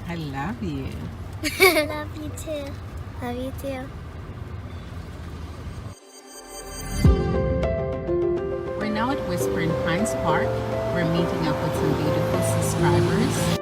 I love you. Love you too. Love you too. We're now at Whispering Pines Park. We're meeting up with some beautiful subscribers.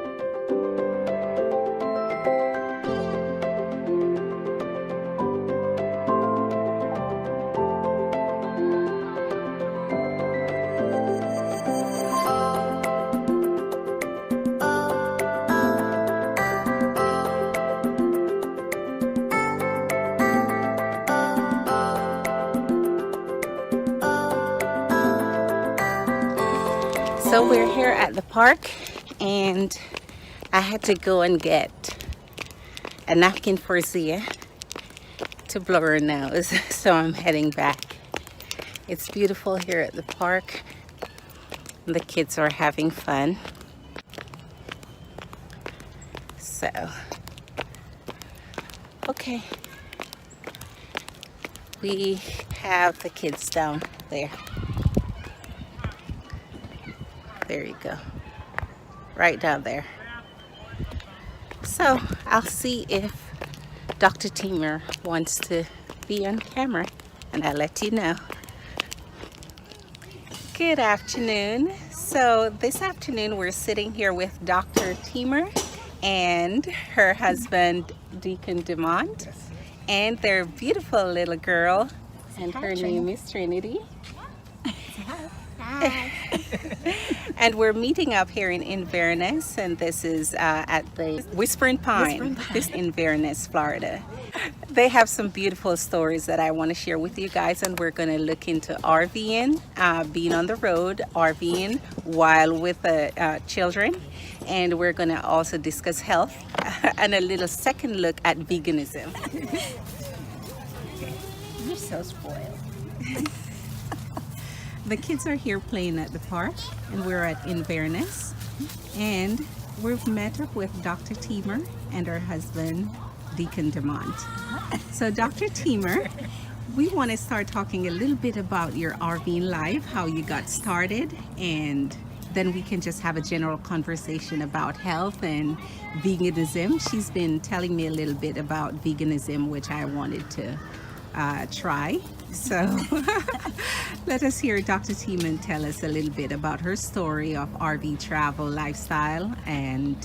So we're here at the park and I had to go and get a napkin for Zia to blow her nose. So I'm heading back. It's beautiful here at the park. The kids are having fun. So, okay. We have the kids down there. There you go. Right down there. So I'll see if Dr. Teamer wants to be on camera and I'll let you know. Good afternoon. So this afternoon we're sitting here with Dr. Teamer and her husband Deacon Demont and their beautiful little girl, and her name is Trinity. Hi. And we're meeting up here in Inverness, and this is at the Whispering Pine. This is Inverness, Florida. They have some beautiful stories that I want to share with you guys, and we're going to look into RVing, being on the road, RVing while with children, and we're going to also discuss health and a little second look at veganism. You're so spoiled. The kids are here playing at the park, and we're at Inverness, and we've met up with Dr. Teamer and her husband, Deacon Demont. So Dr. Teamer, we want to start talking a little bit about your RVing life, how you got started, and then we can just have a general conversation about health and veganism. She's been telling me a little bit about veganism, which I wanted to try. So let us hear Dr. Teeman tell us a little bit about her story of RV travel lifestyle and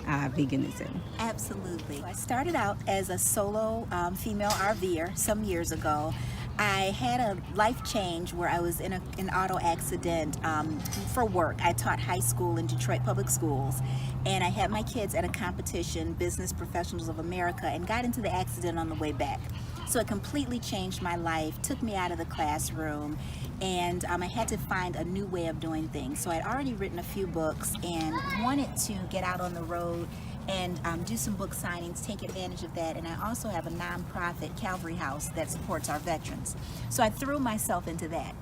veganism. Absolutely. I started out as a solo female RVer some years ago. I had a life change where I was in an auto accident for work. I taught high school in Detroit Public Schools, and I had my kids at a competition, Business Professionals of America, and got into the accident on the way back. So it completely changed my life, took me out of the classroom, and I had to find a new way of doing things. So I'd already written a few books and wanted to get out on the road and do some book signings, take advantage of that. And I also have a nonprofit, Calvary House, that supports our veterans. So I threw myself into that.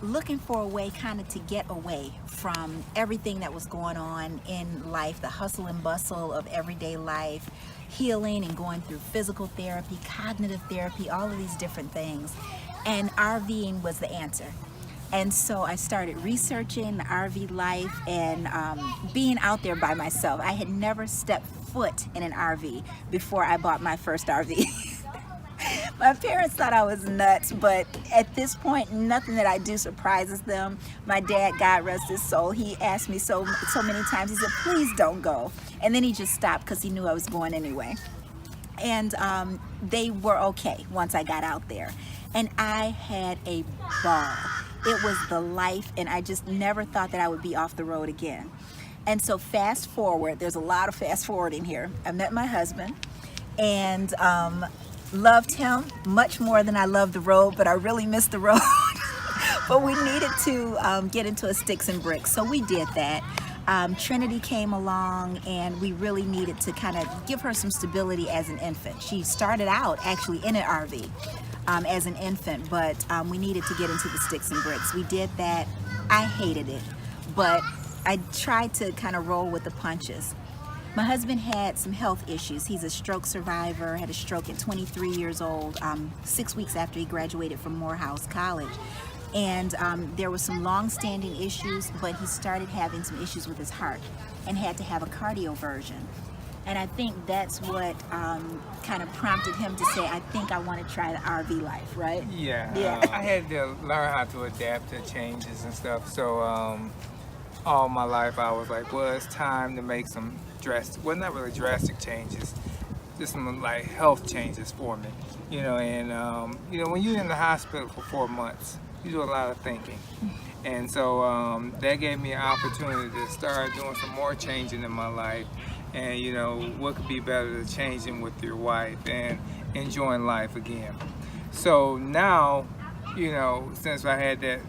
Looking for a way kind of to get away from everything that was going on in life, the hustle and bustle of everyday life, healing and going through physical therapy, cognitive therapy, all of these different things. And RVing was the answer. And so I started researching the RV life and being out there by myself. I had never stepped foot in an RV before I bought my first RV. My parents thought I was nuts, but at this point, nothing that I do surprises them. My dad, God rest his soul, he asked me so many times, he said, please don't go. And then he just stopped because he knew I was going anyway. And they were okay once I got out there. And I had a ball. It was the life, and I just never thought that I would be off the road again. And so fast forward, there's a lot of fast forwarding here. I met my husband, and loved him much more than I loved the road, but I really missed the road. But we needed to get into a sticks and bricks, so we did that. Trinity came along, and we really needed to kind of give her some stability as an infant. She started out actually in an RV as an infant, but we needed to get into the sticks and bricks. We did that. I hated it, but I tried to kind of roll with the punches. My husband had some health issues. He's a stroke survivor, had a stroke at 23 years old, 6 weeks after he graduated from Morehouse College. And there were some long-standing issues, but he started having some issues with his heart and had to have a cardioversion. And I think that's what kind of prompted him to say, I think I want to try the RV life, right? Yeah. Yeah. I had to learn how to adapt to changes and stuff. So all my life I was like, well, it's time to make some drastic, well, not really drastic changes, just some like health changes for me. You know, and you know, when you're in the hospital for 4 months, you do a lot of thinking. And so that gave me an opportunity to start doing some more changing in my life. And you know, what could be better than changing with your wife and enjoying life again. So now, you know, since I had that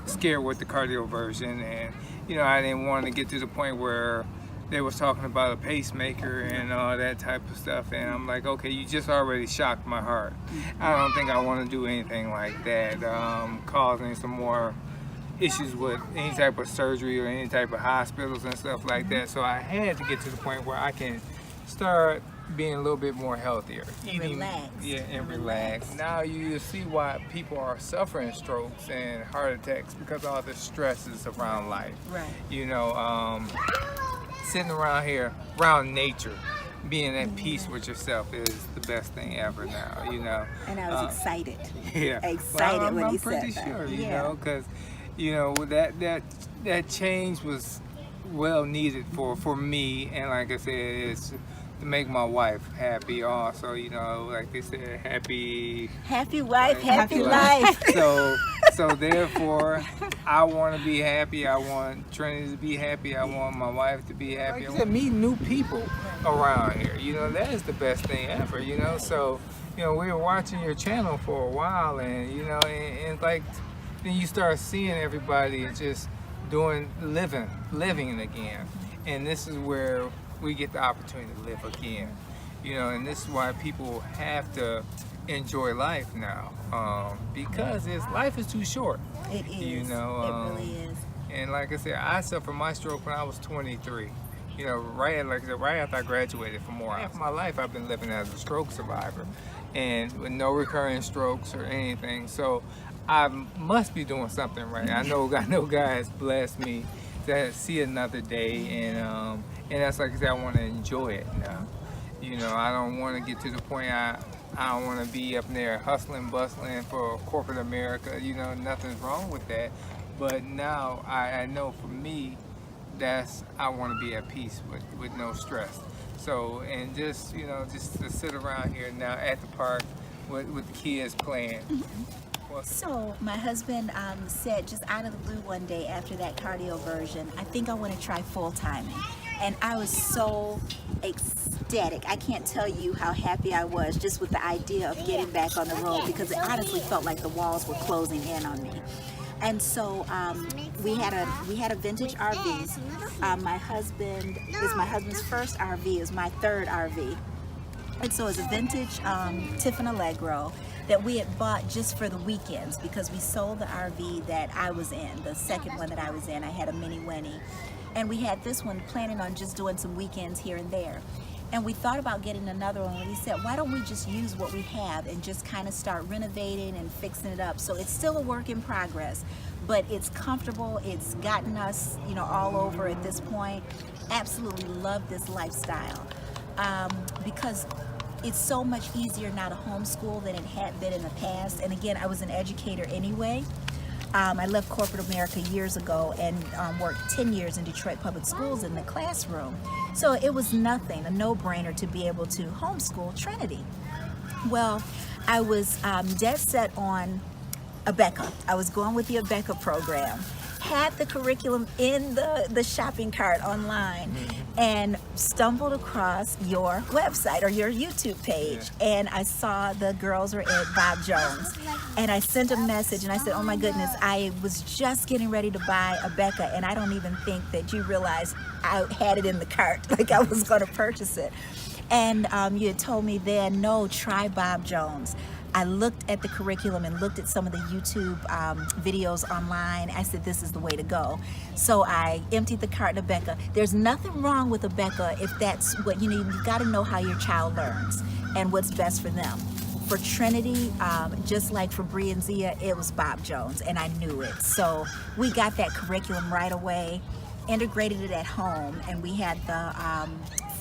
scare with the cardioversion, and you know, I didn't want to get to the point where they was talking about a pacemaker and all that type of stuff, and I'm like, okay, you just already shocked my heart. I don't think I want to do anything like that, causing some more issues with any type of surgery or any type of hospitals and stuff like that. So I had to get to the point where I can start being a little bit more healthier. Relax. Yeah, and relax. Now you see why people are suffering strokes and heart attacks, because of all the stresses around life. Right. You know, sitting around here, around nature, being at peace with yourself is the best thing ever now, you know. And I was excited. Yeah. Excited well, when I'm he pretty said sure, that. you Yeah. know, because, you know, that change was well needed for me, and like I said, it's to make my wife happy also, you know, like they said, happy Wife, happy life. So therefore, I want to be happy. I want Trinity to be happy. I want my wife to be happy. Like I said, meet new people around here. You know, that is the best thing ever. You know, so you know, we were watching your channel for a while, and you know, and like then you start seeing everybody just living again, and this is where we get the opportunity to live again. You know, and this is why people have to enjoy life now, because life is too short. It is. You know, it really is. And like I said, I suffered my stroke when I was 23. You know, right after I graduated from Moore. Half my life I've been living as a stroke survivor, and with no recurring strokes or anything. So I must be doing something right. I know God has blessed me to see another day, and that's like I said, I want to enjoy it now. You know, I don't want to get to the point I don't want to be up there hustling, bustling for corporate America. You know, nothing's wrong with that. But now I know for me, I want to be at peace with no stress. So, and just, you know, just to sit around here now at the park with the kids playing. So my husband said just out of the blue one day after that cardioversion, I think I want to try full-timing. And I was so ecstatic. I can't tell you how happy I was just with the idea of getting back on the road, because it honestly felt like the walls were closing in on me. And so we had a vintage RV. My husband's first RV, is my third RV. And so it's a vintage Tiffin Allegro that we had bought just for the weekends, because we sold the RV that I was in, the second one that I was in. I had a Mini Winnie. And we had this one planning on just doing some weekends here and there. And we thought about getting another one, and we said, why don't we just use what we have and just kind of start renovating and fixing it up? So it's still a work in progress, but it's comfortable. It's gotten us, you know, all over at this point. Absolutely love this lifestyle, because it's so much easier now to homeschool than it had been in the past. And again, I was an educator anyway. I left corporate America years ago and worked 10 years in Detroit Public Schools in the classroom. So it was nothing, a no-brainer to be able to homeschool Trinity. Well, I was dead set on Abeka. I was going with the Abeka program. Had the curriculum in the shopping cart online, and stumbled across your website or your YouTube page, and I saw the girls were at Bob Jones, and I sent a message and I said, oh my goodness, I was just getting ready to buy Abeka, and I don't even think that you realized I had it in the cart, like I was going to purchase it. And you had told me then, no, try Bob Jones. I looked at the curriculum and looked at some of the YouTube videos online. I said, this is the way to go. So I emptied the cart in Abeka. There's nothing wrong with Abeka if that's what you need. You got to know how your child learns and what's best for them. For Trinity, just like for Bree and Zia, it was Bob Jones, and I knew it. So we got that curriculum right away, integrated it at home, and we had the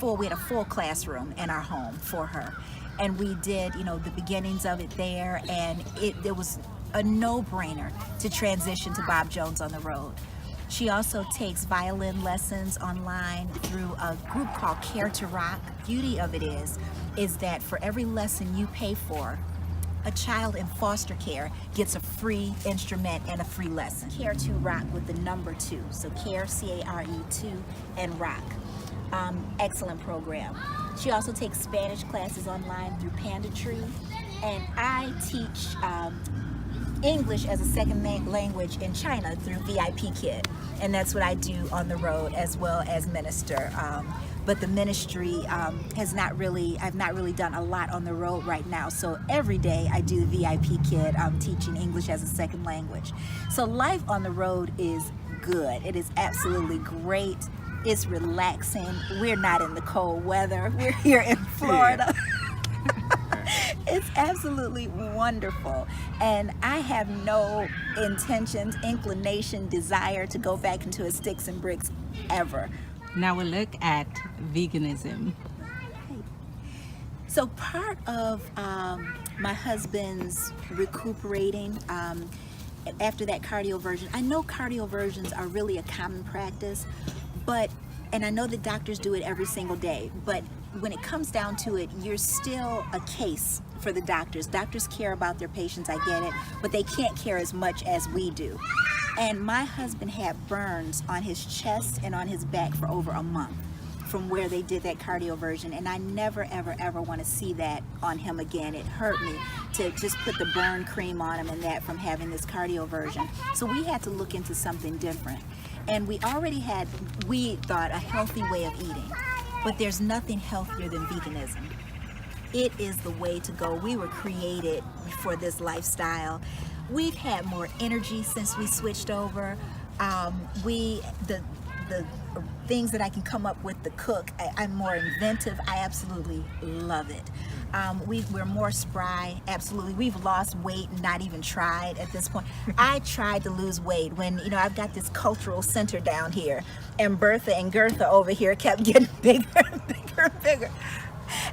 we had a full classroom in our home for her. And we did, you know, the beginnings of it there, and it was a no-brainer to transition to Bob Jones on the Road. She also takes violin lessons online through a group called Care to Rock. Beauty of it is that for every lesson you pay for, a child in foster care gets a free instrument and a free lesson. Care to Rock with the number 2. So Care, C-A-R-E 2, and Rock. Excellent program. She also takes Spanish classes online through Panda Tree. And I teach English as a second language in China through VIP Kid. And that's what I do on the road as well as minister. But the ministry I've not really done a lot on the road right now. So every day I do the VIP Kid, teaching English as a second language. So life on the road is good. It is absolutely great. It's relaxing. We're not in the cold weather. We're here in Florida. It's absolutely wonderful. And I have no intentions, inclination, desire to go back into a sticks and bricks ever. Now we'll look at veganism. So part of my husband's recuperating after that cardioversion, I know cardioversions are really a common practice, and I know that doctors do it every single day, but when it comes down to it, you're still a case for the doctors. Doctors care about their patients, I get it, but they can't care as much as we do. And my husband had burns on his chest and on his back for over a month from where they did that cardioversion, and I never ever ever want to see that on him again. It hurt me to just put the burn cream on him and that from having this cardioversion. So we had to look into something different, and we thought a healthy way of eating, but there's nothing healthier than veganism. It is the way to go. We were created for this lifestyle. We've had more energy since we switched over. The things that I can come up with to cook, I'm more inventive. I absolutely love it. We're more spry, absolutely. We've lost weight and not even tried at this point. I tried to lose weight when, you know, I've got this cultural center down here, and Bertha and Gertha over here kept getting bigger and bigger and bigger.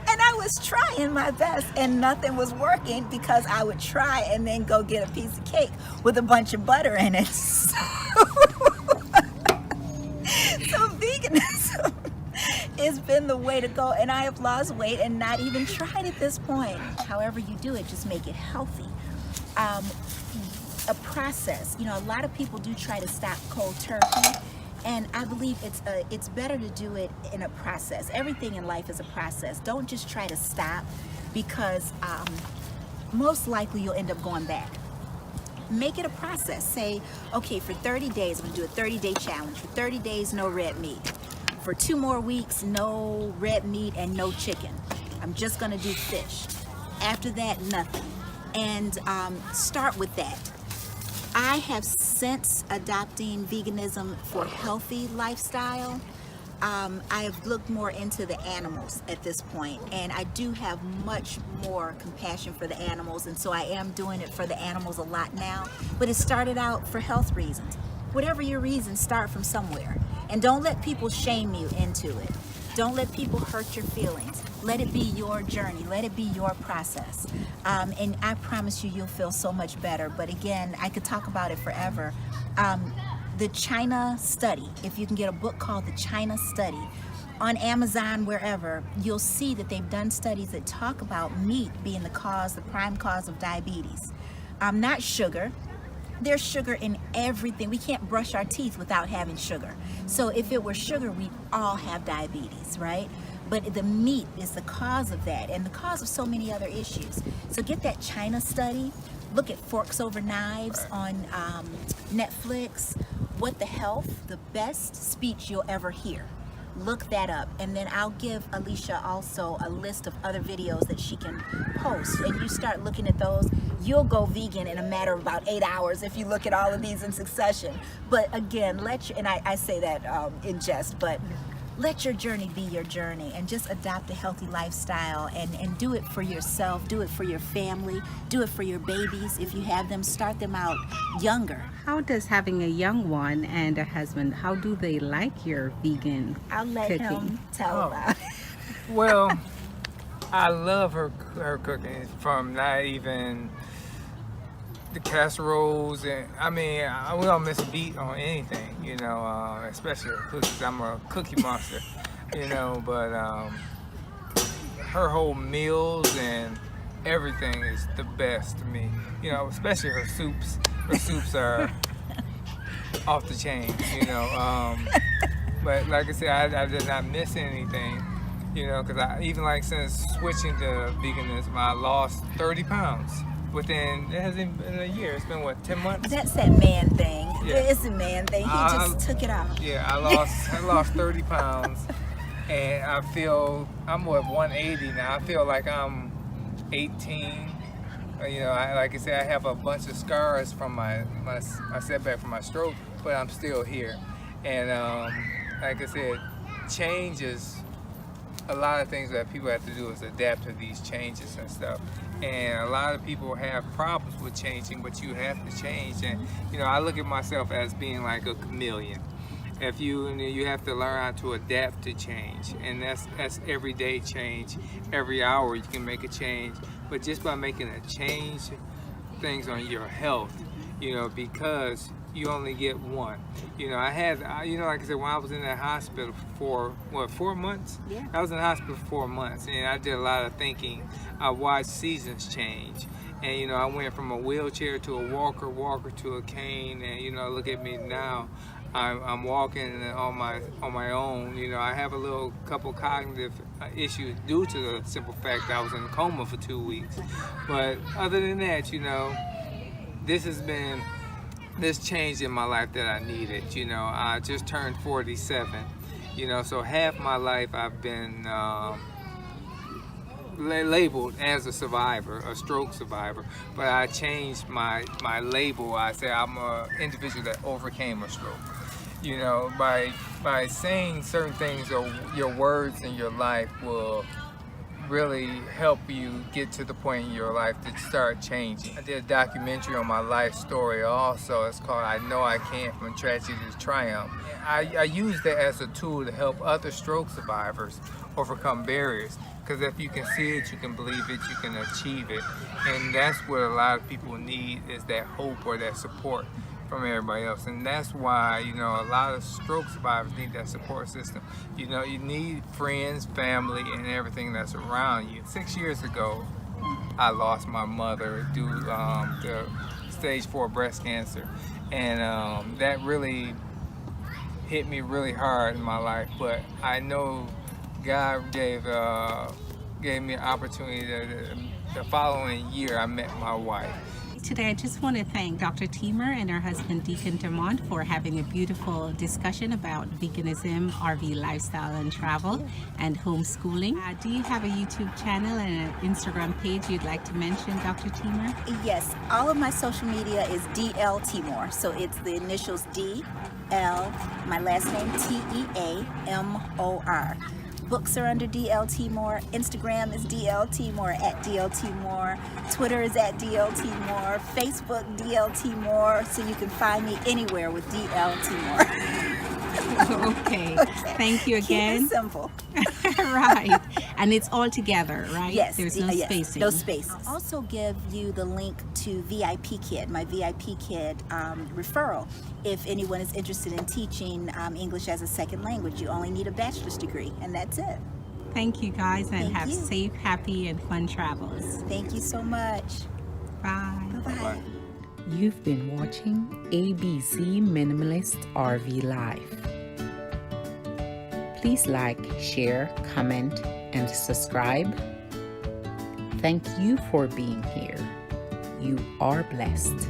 And I was trying my best and nothing was working because I would try and then go get a piece of cake with a bunch of butter in it. So veganism has been the way to go, and I have lost weight and not even tried at this point. However you do it, just make it healthy. A process, you know, a lot of people do try to stop cold turkey, and I believe it's better to do it in a process. Everything in life is a process. Don't just try to stop, because most likely you'll end up going back. Make it a process. Say, okay, for 30 days, I'm gonna do a 30-day challenge. For 30 days, no red meat. For 2 more weeks, no red meat and no chicken. I'm just gonna do fish. After that, nothing. And start with that. I have since adopting veganism for healthy lifestyle. I have looked more into the animals at this point, and I do have much more compassion for the animals, and so I am doing it for the animals a lot now. But it started out for health reasons. Whatever your reasons, start from somewhere, and don't let people shame you into it. Don't let people hurt your feelings. Let it be your journey. Let it be your process. And I promise you, you'll feel so much better. But again, I could talk about it forever. The China Study, if you can get a book called The China Study, on Amazon, wherever, you'll see that they've done studies that talk about meat being the prime cause of diabetes. Not sugar. There's sugar in everything. We can't brush our teeth without having sugar. So if it were sugar, we'd all have diabetes, right? But the meat is the cause of that, and the cause of so many other issues. So get that China Study. Look at Forks Over Knives on Netflix. What the Health, the best speech you'll ever hear. Look that up, and then I'll give Alicia also a list of other videos that she can post, and you start looking at those. You'll go vegan in a matter of about 8 hours if you look at all of these in succession. But again, and I say that in jest, but let your journey be your journey, and just adopt a healthy lifestyle, and do it for yourself, do it for your family, do it for your babies. If you have them, start them out younger. How does having a young one and a husband, how do they like your vegan I'll let cooking? him tell about it. Well, I love her cooking, from not even the casseroles, and I mean, we don't miss a beat on anything, you know, especially cookies. I'm a cookie monster, you know, but her whole meals and everything is the best to me, you know, especially her soups. Her soups are off the chain, you know. But like I said, I did not miss anything, you know, because I even like since switching to veganism, I lost 30 pounds within, it hasn't been a year, it's been what, 10 months? That's that man thing. Yeah. It's a man thing. He just took it off. Yeah, I lost 30 pounds, and I feel, I'm what, 180 now. I feel like I'm 18. You know, like I said, I have a bunch of scars from my setback from my stroke, but I'm still here. And like I said, change is a lot of things that people have to do is adapt to these changes and stuff. And a lot of people have problems with changing, but you have to change. And you know, I look at myself as being like a chameleon. If you have to learn how to adapt to change, and that's everyday change. Every hour you can make a change, but just by making a change, things on your health, you know, because you only get one. You know, you know, like I said, when I was in that hospital for, what, 4 months? Yeah. I was in the hospital for 4 months, and I did a lot of thinking. I watched seasons change. And, you know, I went from a wheelchair to a walker to a cane, and, you know, look at me now. I'm walking on my own. You know, I have a couple cognitive issues due to the simple fact that I was in a coma for 2 weeks. But other than that, you know, this has been this change in my life that I needed. You know, I just turned 47. You know, so half my life I've been labeled as a survivor, a stroke survivor, but I changed my label. I say I'm an individual that overcame a stroke. You know, by saying certain things, or your words in your life will really help you get to the point in your life to start changing. I did a documentary on my life story also. It's called I Know I Can, From Tragedy to Triumph. I use that as a tool to help other stroke survivors overcome barriers. Because if you can see it, you can believe it, you can achieve it. And that's what a lot of people need, is that hope or that support from everybody else. And that's why, you know, a lot of stroke survivors need that support system. You know, you need friends, family, and everything that's around you. 6 years ago, I lost my mother due to stage 4 breast cancer. And that really hit me really hard in my life. But I know God gave me an opportunity the following year I met my wife. Today, I just want to thank Dr. Teamer and her husband, Deacon Demont, for having a beautiful discussion about veganism, RV lifestyle and travel, and homeschooling. Do you have a YouTube channel and an Instagram page you'd like to mention, Dr. Teamer? Yes, all of my social media is DL Timor. So it's the initials DL, my last name TEAMOR. Books are under DL Timor. Instagram is DL Timor, at DL Timor. Twitter is at DL Timor. Facebook, DL Timor. So you can find me anywhere with DL Timor. Okay. Thank you again. Keep it simple. Right. And it's all together, right? Yes. There's no spacing. No space. I'll also give you the link to VIP Kid, my VIP Kid referral. If anyone is interested in teaching English as a second language, you only need a bachelor's degree, and that's it. Thank you, guys, and Thank have you. safe, happy, and fun travels. Thank you so much. Bye. Bye-bye. You've been watching ABC Minimalist RV Life. Please like, share, comment, and subscribe. Thank you for being here. You are blessed.